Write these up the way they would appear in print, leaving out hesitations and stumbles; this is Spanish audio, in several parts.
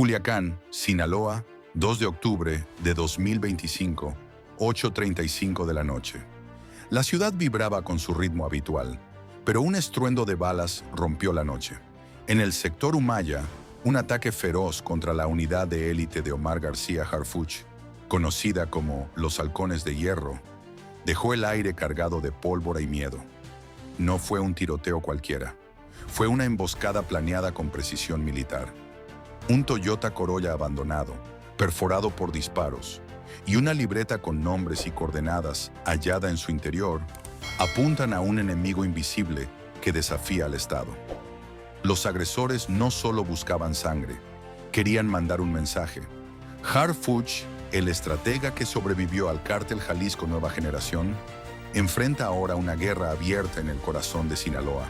Culiacán, Sinaloa, 2 de octubre de 2025, 8:35 de la noche. La ciudad vibraba con su ritmo habitual, pero un estruendo de balas rompió la noche. En el sector Humaya, un ataque feroz contra la unidad de élite de Omar García Harfuch, conocida como los Halcones de Hierro, dejó el aire cargado de pólvora y miedo. No fue un tiroteo cualquiera, fue una emboscada planeada con precisión militar. Un Toyota Corolla abandonado, perforado por disparos, y una libreta con nombres y coordenadas hallada en su interior, apuntan a un enemigo invisible que desafía al Estado. Los agresores no solo buscaban sangre, querían mandar un mensaje. Harfuch, el estratega que sobrevivió al cártel Jalisco Nueva Generación, enfrenta ahora una guerra abierta en el corazón de Sinaloa.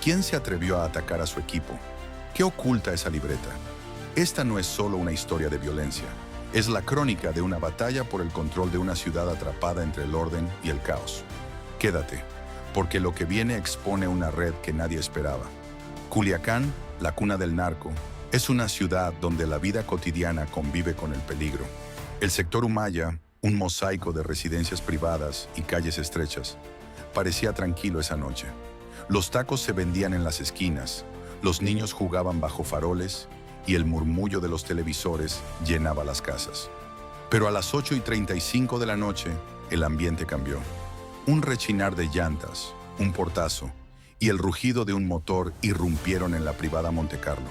¿Quién se atrevió a atacar a su equipo? ¿Qué oculta esa libreta? Esta no es solo una historia de violencia, es la crónica de una batalla por el control de una ciudad atrapada entre el orden y el caos. Quédate, porque lo que viene expone una red que nadie esperaba. Culiacán, la cuna del narco, es una ciudad donde la vida cotidiana convive con el peligro. El sector Humaya, un mosaico de residencias privadas y calles estrechas, parecía tranquilo esa noche. Los tacos se vendían en las esquinas, los niños jugaban bajo faroles y el murmullo de los televisores llenaba las casas. Pero a las 8:35 de la noche, el ambiente cambió. Un rechinar de llantas, un portazo y el rugido de un motor irrumpieron en la privada Montecarlo.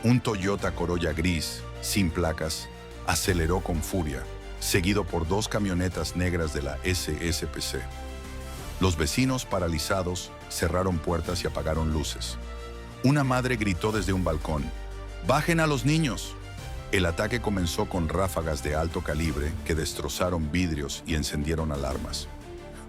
Un Toyota Corolla gris, sin placas, aceleró con furia, seguido por 2 camionetas negras de la SSPC. Los vecinos, paralizados, cerraron puertas y apagaron luces. Una madre gritó desde un balcón: ¡bajen a los niños! El ataque comenzó con ráfagas de alto calibre que destrozaron vidrios y encendieron alarmas.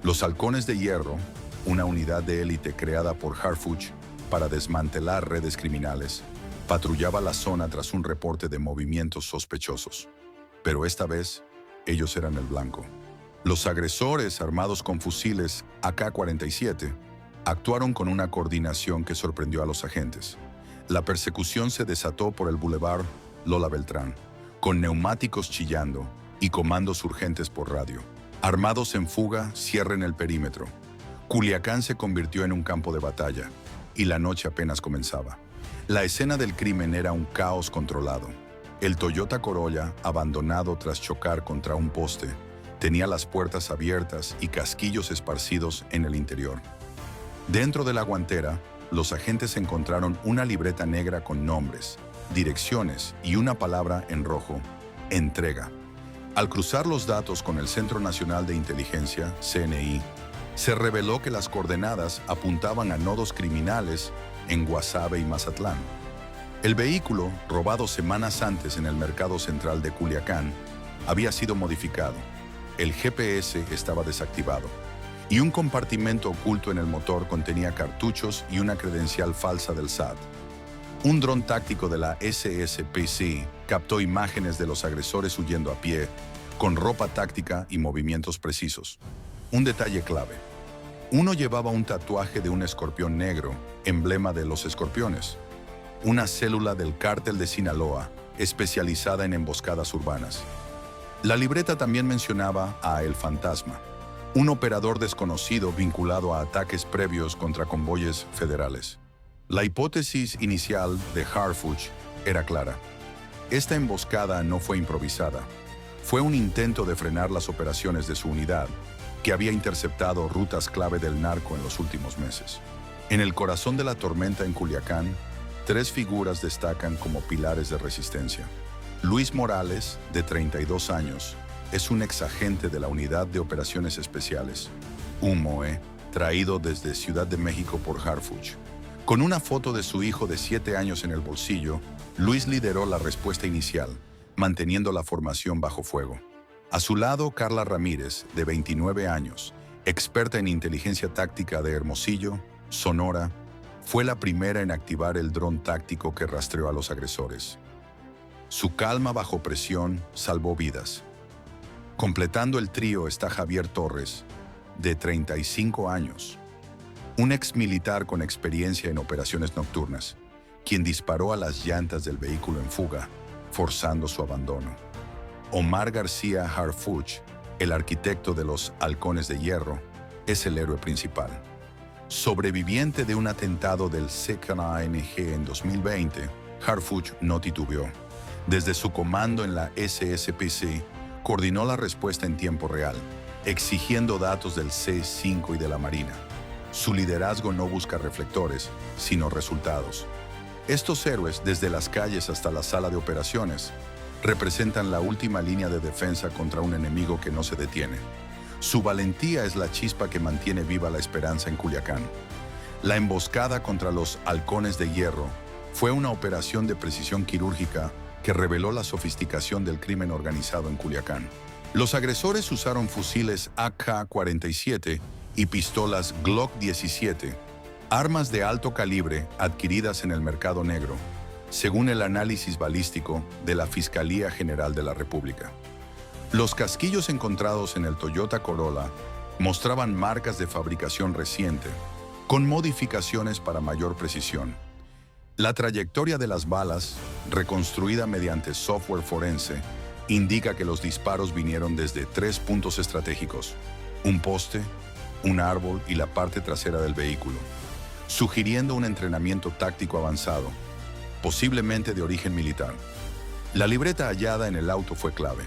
Los Halcones de Hierro, una unidad de élite creada por Harfuch para desmantelar redes criminales, patrullaba la zona tras un reporte de movimientos sospechosos. Pero esta vez, ellos eran el blanco. Los agresores, armados con fusiles AK-47, actuaron con una coordinación que sorprendió a los agentes. La persecución se desató por el Boulevard Lola Beltrán, con neumáticos chillando y comandos urgentes por radio. Armados en fuga, cierren el perímetro. Culiacán se convirtió en un campo de batalla, y la noche apenas comenzaba. La escena del crimen era un caos controlado. El Toyota Corolla, abandonado tras chocar contra un poste, tenía las puertas abiertas y casquillos esparcidos en el interior. Dentro de la guantera, los agentes encontraron una libreta negra con nombres, direcciones y una palabra en rojo: entrega. Al cruzar los datos con el Centro Nacional de Inteligencia, CNI, se reveló que las coordenadas apuntaban a nodos criminales en Guasave y Mazatlán. El vehículo, robado semanas antes en el mercado central de Culiacán, había sido modificado. El GPS estaba desactivado y un compartimento oculto en el motor contenía cartuchos y una credencial falsa del SAT. Un dron táctico de la SSPC captó imágenes de los agresores huyendo a pie, con ropa táctica y movimientos precisos. Un detalle clave: uno llevaba un tatuaje de un escorpión negro, emblema de los escorpiones, una célula del cártel de Sinaloa, especializada en emboscadas urbanas. La libreta también mencionaba a El Fantasma, un operador desconocido vinculado a ataques previos contra convoyes federales. La hipótesis inicial de Harfuch era clara. Esta emboscada no fue improvisada. Fue un intento de frenar las operaciones de su unidad, que había interceptado rutas clave del narco en los últimos meses. En el corazón de la tormenta en Culiacán, 3 figuras destacan como pilares de resistencia. Luis Morales, de 32 años, es un exagente de la Unidad de Operaciones Especiales, UMOE, traído desde Ciudad de México por Harfuch. Con una foto de su hijo de 7 años en el bolsillo, Luis lideró la respuesta inicial, manteniendo la formación bajo fuego. A su lado, Carla Ramírez, de 29 años, experta en inteligencia táctica de Hermosillo, Sonora, fue la primera en activar el dron táctico que rastreó a los agresores. Su calma bajo presión salvó vidas. Completando el trío está Javier Torres, de 35 años, un ex militar con experiencia en operaciones nocturnas, quien disparó a las llantas del vehículo en fuga, forzando su abandono. Omar García Harfuch, el arquitecto de los Halcones de Hierro, es el héroe principal. Sobreviviente de un atentado del CKNG en 2020, Harfuch no titubeó. Desde su comando en la SSPC, coordinó la respuesta en tiempo real, exigiendo datos del C-5 y de la Marina. Su liderazgo no busca reflectores, sino resultados. Estos héroes, desde las calles hasta la sala de operaciones, representan la última línea de defensa contra un enemigo que no se detiene. Su valentía es la chispa que mantiene viva la esperanza en Culiacán. La emboscada contra los Halcones de Hierro fue una operación de precisión quirúrgica que reveló la sofisticación del crimen organizado en Culiacán. Los agresores usaron fusiles AK-47 y pistolas Glock 17, armas de alto calibre adquiridas en el mercado negro, según el análisis balístico de la Fiscalía General de la República. Los casquillos encontrados en el Toyota Corolla mostraban marcas de fabricación reciente, con modificaciones para mayor precisión. La trayectoria de las balas, reconstruida mediante software forense, indica que los disparos vinieron desde 3 puntos estratégicos: un poste, un árbol y la parte trasera del vehículo, sugiriendo un entrenamiento táctico avanzado, posiblemente de origen militar. La libreta hallada en el auto fue clave.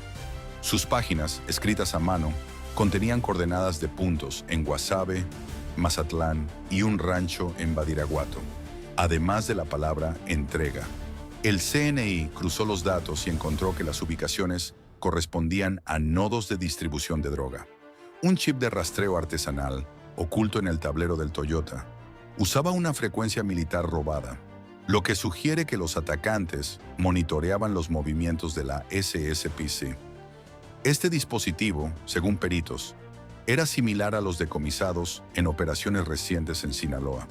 Sus páginas, escritas a mano, contenían coordenadas de puntos en Guasave, Mazatlán y un rancho en Badiraguato, además de la palabra entrega. El CNI cruzó los datos y encontró que las ubicaciones correspondían a nodos de distribución de droga. Un chip de rastreo artesanal, oculto en el tablero del Toyota, usaba una frecuencia militar robada, lo que sugiere que los atacantes monitoreaban los movimientos de la SSPC. Este dispositivo, según peritos, era similar a los decomisados en operaciones recientes en Sinaloa.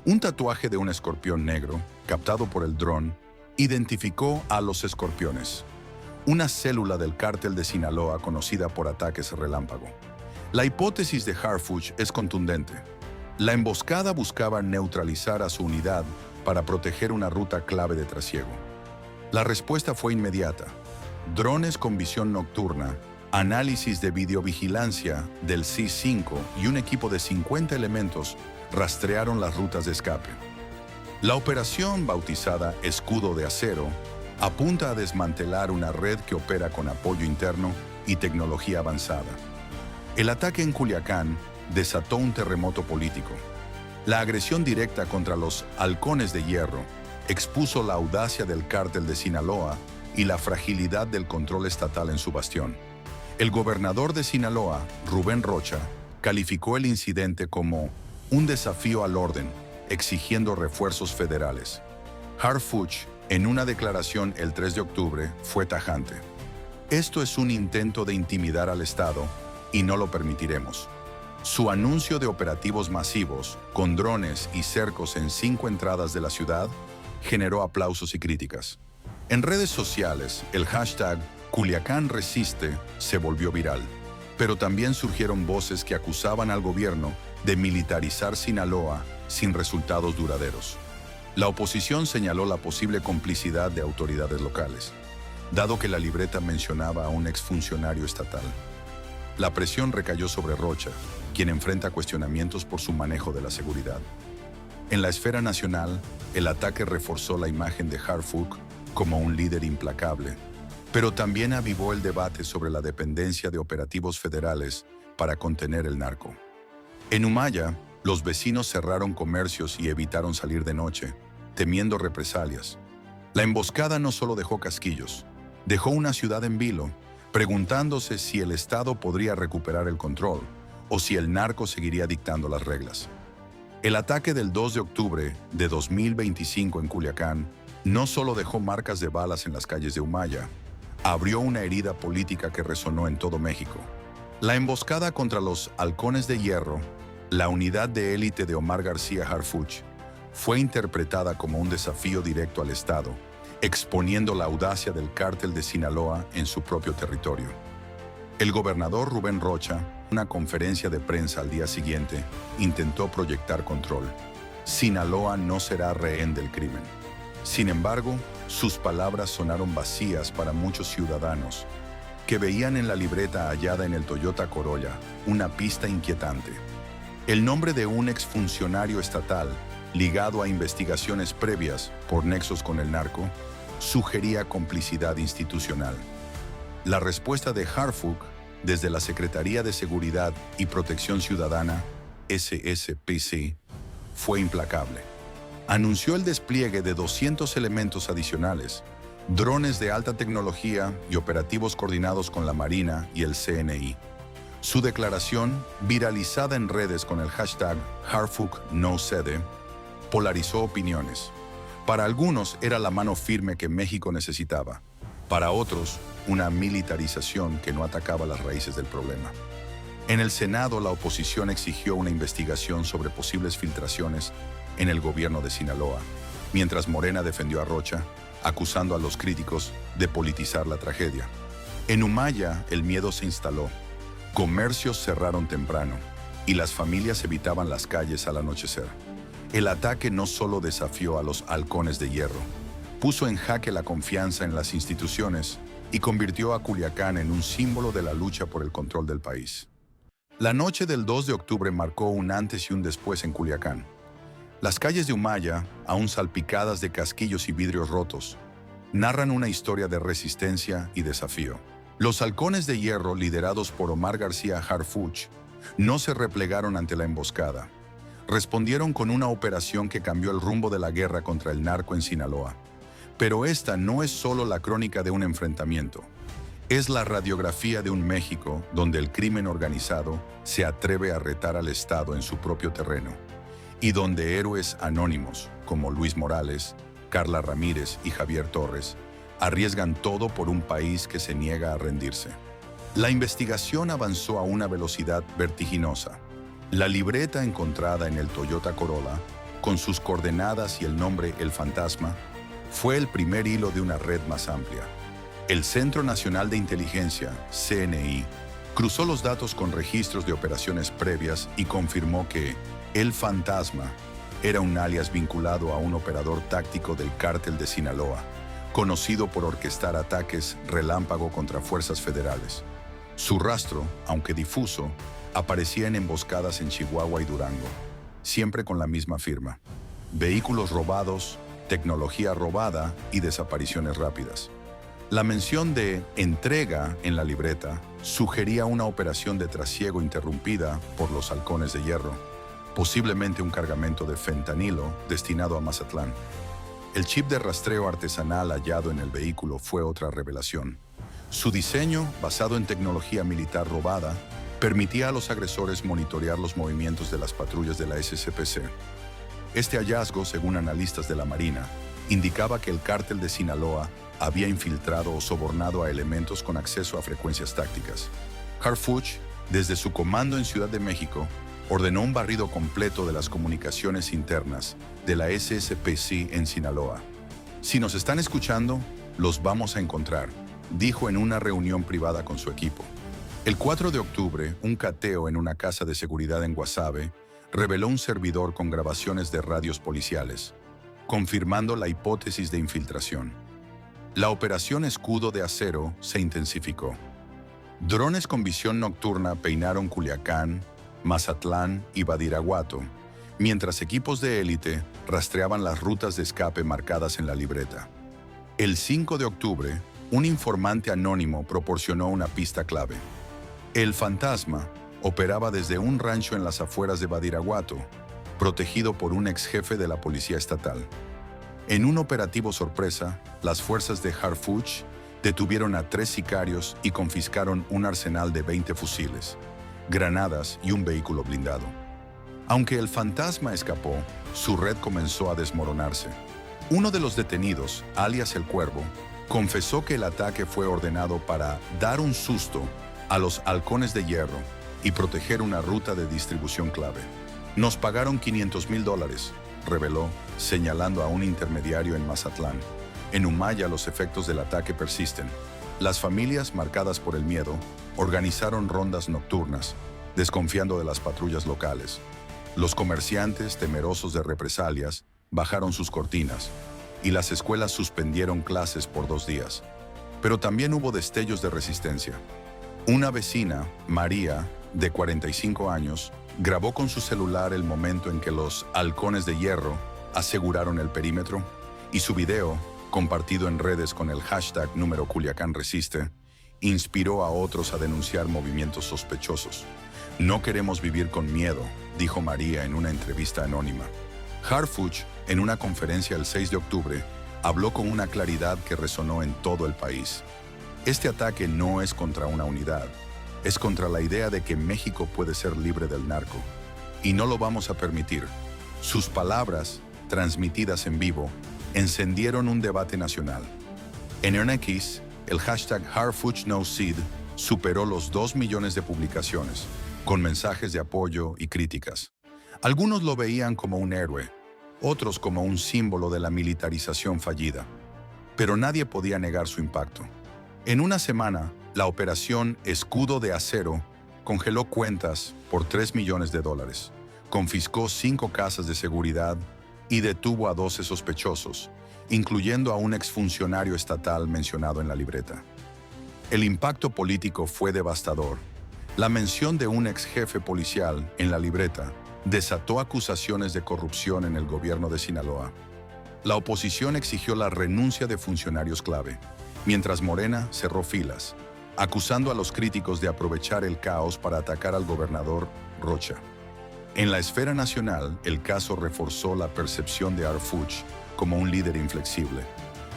Un tatuaje de un escorpión negro, captado por el dron, identificó a los escorpiones, una célula del cártel de Sinaloa conocida por ataques relámpago. La hipótesis de Harfuch es contundente. La emboscada buscaba neutralizar a su unidad para proteger una ruta clave de trasiego. La respuesta fue inmediata. Drones con visión nocturna, análisis de videovigilancia del C-5 y un equipo de 50 elementos rastrearon las rutas de escape. La operación, bautizada Escudo de Acero, apunta a desmantelar una red que opera con apoyo interno y tecnología avanzada. El ataque en Culiacán desató un terremoto político. La agresión directa contra los Halcones de Hierro expuso la audacia del cártel de Sinaloa y la fragilidad del control estatal en su bastión. El gobernador de Sinaloa, Rubén Rocha, calificó el incidente como un desafío al orden, exigiendo refuerzos federales. Harfuch, en una declaración el 3 de octubre, fue tajante. Esto es un intento de intimidar al Estado y no lo permitiremos. Su anuncio de operativos masivos, con drones y cercos en 5 entradas de la ciudad, generó aplausos y críticas. En redes sociales, el hashtag Culiacán Resiste se volvió viral, pero también surgieron voces que acusaban al gobierno de militarizar Sinaloa sin resultados duraderos. La oposición señaló la posible complicidad de autoridades locales, dado que la libreta mencionaba a un exfuncionario estatal. La presión recayó sobre Rocha, quien enfrenta cuestionamientos por su manejo de la seguridad. En la esfera nacional, el ataque reforzó la imagen de Harfuch como un líder implacable, pero también avivó el debate sobre la dependencia de operativos federales para contener el narco. En Humaya, los vecinos cerraron comercios y evitaron salir de noche, temiendo represalias. La emboscada no solo dejó casquillos, dejó una ciudad en vilo, preguntándose si el Estado podría recuperar el control o si el narco seguiría dictando las reglas. El ataque del 2 de octubre de 2025 en Culiacán no solo dejó marcas de balas en las calles de Humaya, abrió una herida política que resonó en todo México. La emboscada contra los Halcones de Hierro, la unidad de élite de Omar García Harfuch, fue interpretada como un desafío directo al Estado, exponiendo la audacia del cártel de Sinaloa en su propio territorio. El gobernador Rubén Rocha, en una conferencia de prensa al día siguiente, intentó proyectar control. Sinaloa no será rehén del crimen. Sin embargo, sus palabras sonaron vacías para muchos ciudadanos, que veían en la libreta hallada en el Toyota Corolla una pista inquietante. El nombre de un exfuncionario estatal, ligado a investigaciones previas por nexos con el narco, sugería complicidad institucional. La respuesta de Harfuch, desde la Secretaría de Seguridad y Protección Ciudadana, SSPC, fue implacable. Anunció el despliegue de 200 elementos adicionales, drones de alta tecnología y operativos coordinados con la Marina y el CNI. Su declaración, viralizada en redes con el hashtag #HarfuchNoCede, polarizó opiniones. Para algunos era la mano firme que México necesitaba. Para otros, una militarización que no atacaba las raíces del problema. En el Senado, la oposición exigió una investigación sobre posibles filtraciones en el gobierno de Sinaloa, mientras Morena defendió a Rocha, acusando a los críticos de politizar la tragedia. En Humaya, el miedo se instaló. Comercios cerraron temprano y las familias evitaban las calles al anochecer. El ataque no solo desafió a los halcones de hierro, puso en jaque la confianza en las instituciones y convirtió a Culiacán en un símbolo de la lucha por el control del país. La noche del 2 de octubre marcó un antes y un después en Culiacán. Las calles de Humaya, aún salpicadas de casquillos y vidrios rotos, narran una historia de resistencia y desafío. Los halcones de hierro, liderados por Omar García Harfuch, no se replegaron ante la emboscada. Respondieron con una operación que cambió el rumbo de la guerra contra el narco en Sinaloa. Pero esta no es solo la crónica de un enfrentamiento. Es la radiografía de un México donde el crimen organizado se atreve a retar al Estado en su propio terreno y donde héroes anónimos como Luis Morales, Carla Ramírez y Javier Torres arriesgan todo por un país que se niega a rendirse. La investigación avanzó a una velocidad vertiginosa. La libreta encontrada en el Toyota Corolla, con sus coordenadas y el nombre El Fantasma, fue el primer hilo de una red más amplia. El Centro Nacional de Inteligencia, CNI, cruzó los datos con registros de operaciones previas y confirmó que El Fantasma era un alias vinculado a un operador táctico del Cártel de Sinaloa, conocido por orquestar ataques relámpago contra fuerzas federales. Su rastro, aunque difuso, aparecía en emboscadas en Chihuahua y Durango, siempre con la misma firma: vehículos robados, tecnología robada y desapariciones rápidas. La mención de entrega en la libreta sugería una operación de trasiego interrumpida por los halcones de hierro, posiblemente un cargamento de fentanilo destinado a Mazatlán. El chip de rastreo artesanal hallado en el vehículo fue otra revelación. Su diseño, basado en tecnología militar robada, permitía a los agresores monitorear los movimientos de las patrullas de la SSPC. Este hallazgo, según analistas de la Marina, indicaba que el cártel de Sinaloa había infiltrado o sobornado a elementos con acceso a frecuencias tácticas. Harfuch, desde su comando en Ciudad de México, ordenó un barrido completo de las comunicaciones internas de la SSPC en Sinaloa. Si nos están escuchando, los vamos a encontrar, dijo en una reunión privada con su equipo. El 4 de octubre, un cateo en una casa de seguridad en Guasave reveló un servidor con grabaciones de radios policiales, confirmando la hipótesis de infiltración. La operación Escudo de Acero se intensificó. Drones con visión nocturna peinaron Culiacán, Mazatlán y Badiraguato, mientras equipos de élite rastreaban las rutas de escape marcadas en la libreta. El 5 de octubre, un informante anónimo proporcionó una pista clave. El Fantasma operaba desde un rancho en las afueras de Badiraguato, protegido por un ex jefe de la policía estatal. En un operativo sorpresa, las fuerzas de Harfuch detuvieron a 3 sicarios y confiscaron un arsenal de 20 fusiles, granadas y un vehículo blindado. Aunque el Fantasma escapó, su red comenzó a desmoronarse. Uno de los detenidos, alias El Cuervo, confesó que el ataque fue ordenado para dar un susto a los halcones de hierro y proteger una ruta de distribución clave. Nos pagaron $500,000, reveló, señalando a un intermediario en Mazatlán. En Humaya los efectos del ataque persisten. Las familias, marcadas por el miedo, organizaron rondas nocturnas, desconfiando de las patrullas locales. Los comerciantes, temerosos de represalias, bajaron sus cortinas. y las escuelas suspendieron clases por 2 días. Pero también hubo destellos de resistencia. Una vecina, María, de 45 años, grabó con su celular el momento en que los halcones de hierro aseguraron el perímetro, y su video, compartido en redes con el hashtag número Culiacán Resiste, inspiró a otros a denunciar movimientos sospechosos. No queremos vivir con miedo, dijo María en una entrevista anónima. Harfuch, en una conferencia el 6 de octubre, habló con una claridad que resonó en todo el país. Este ataque no es contra una unidad, es contra la idea de que México puede ser libre del narco. Y no lo vamos a permitir. Sus palabras, transmitidas en vivo, encendieron un debate nacional. En X, el hashtag HarfuchNoSeed superó los 2 millones de publicaciones, con mensajes de apoyo y críticas. Algunos lo veían como un héroe, otros como un símbolo de la militarización fallida. Pero nadie podía negar su impacto. En una semana, la operación Escudo de Acero congeló cuentas por $3 millones, confiscó 5 casas de seguridad y detuvo a 12 sospechosos, incluyendo a un exfuncionario estatal mencionado en la libreta. El impacto político fue devastador. La mención de un ex jefe policial en la libreta desató acusaciones de corrupción en el gobierno de Sinaloa. La oposición exigió la renuncia de funcionarios clave, mientras Morena cerró filas, acusando a los críticos de aprovechar el caos para atacar al gobernador Rocha. En la esfera nacional, el caso reforzó la percepción de Harfuch como un líder inflexible,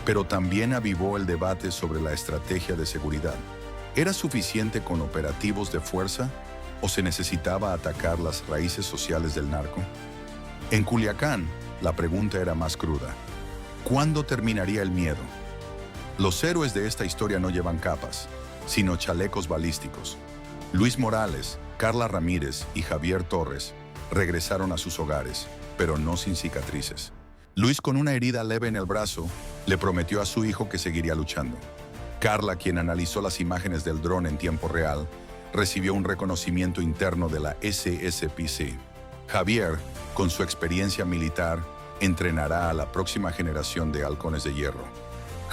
pero también avivó el debate sobre la estrategia de seguridad. ¿Era suficiente con operativos de fuerza o se necesitaba atacar las raíces sociales del narco? En Culiacán, la pregunta era más cruda. ¿Cuándo terminaría el miedo? Los héroes de esta historia no llevan capas, sino chalecos balísticos. Luis Morales, Carla Ramírez y Javier Torres regresaron a sus hogares, pero no sin cicatrices. Luis, con una herida leve en el brazo, le prometió a su hijo que seguiría luchando. Carla, quien analizó las imágenes del dron en tiempo real, recibió un reconocimiento interno de la SSPC. Javier, con su experiencia militar, entrenará a la próxima generación de halcones de hierro.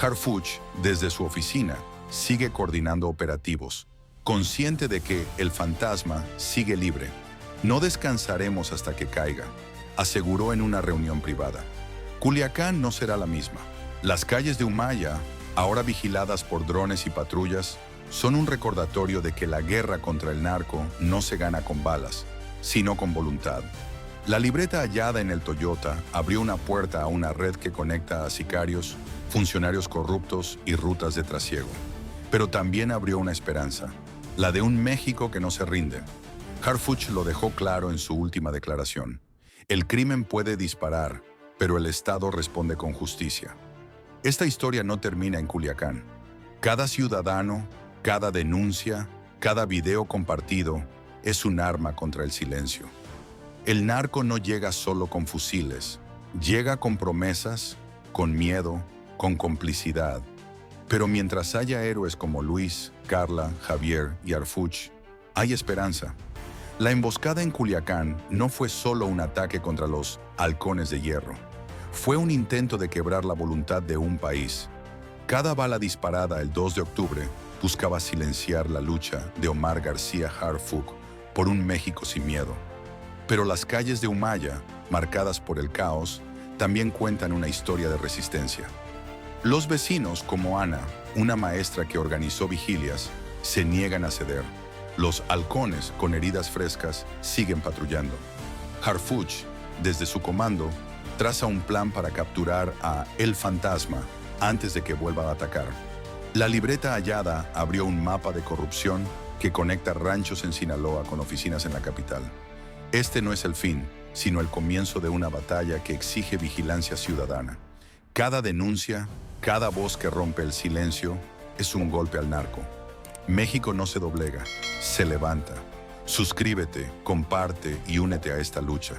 Harfuch, desde su oficina, sigue coordinando operativos, consciente de que el fantasma sigue libre. No descansaremos hasta que caiga, aseguró en una reunión privada. Culiacán no será la misma. Las calles de Humaya, ahora vigiladas por drones y patrullas, son un recordatorio de que la guerra contra el narco no se gana con balas, sino con voluntad. La libreta hallada en el Toyota abrió una puerta a una red que conecta a sicarios, funcionarios corruptos y rutas de trasiego. Pero también abrió una esperanza, la de un México que no se rinde. Harfuch lo dejó claro en su última declaración. El crimen puede disparar, pero el Estado responde con justicia. Esta historia no termina en Culiacán. Cada ciudadano, cada denuncia, cada video compartido es un arma contra el silencio. El narco no llega solo con fusiles, llega con promesas, con miedo, con complicidad. Pero mientras haya héroes como Luis, Carla, Javier y Harfuch, hay esperanza. La emboscada en Culiacán no fue solo un ataque contra los halcones de hierro. Fue un intento de quebrar la voluntad de un país. Cada bala disparada el 2 de octubre buscaba silenciar la lucha de Omar García Harfuch por un México sin miedo. Pero las calles de Humaya, marcadas por el caos, también cuentan una historia de resistencia. Los vecinos, como Ana, una maestra que organizó vigilias, se niegan a ceder. Los halcones, con heridas frescas, siguen patrullando. Harfuch, desde su comando, traza un plan para capturar a El Fantasma antes de que vuelva a atacar. La libreta hallada abrió un mapa de corrupción que conecta ranchos en Sinaloa con oficinas en la capital. Este no es el fin, sino el comienzo de una batalla que exige vigilancia ciudadana. Cada denuncia, cada voz que rompe el silencio, es un golpe al narco. México no se doblega, se levanta. Suscríbete, comparte y únete a esta lucha,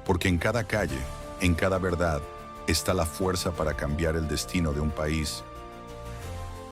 porque en cada calle, en cada verdad, está la fuerza para cambiar el destino de un país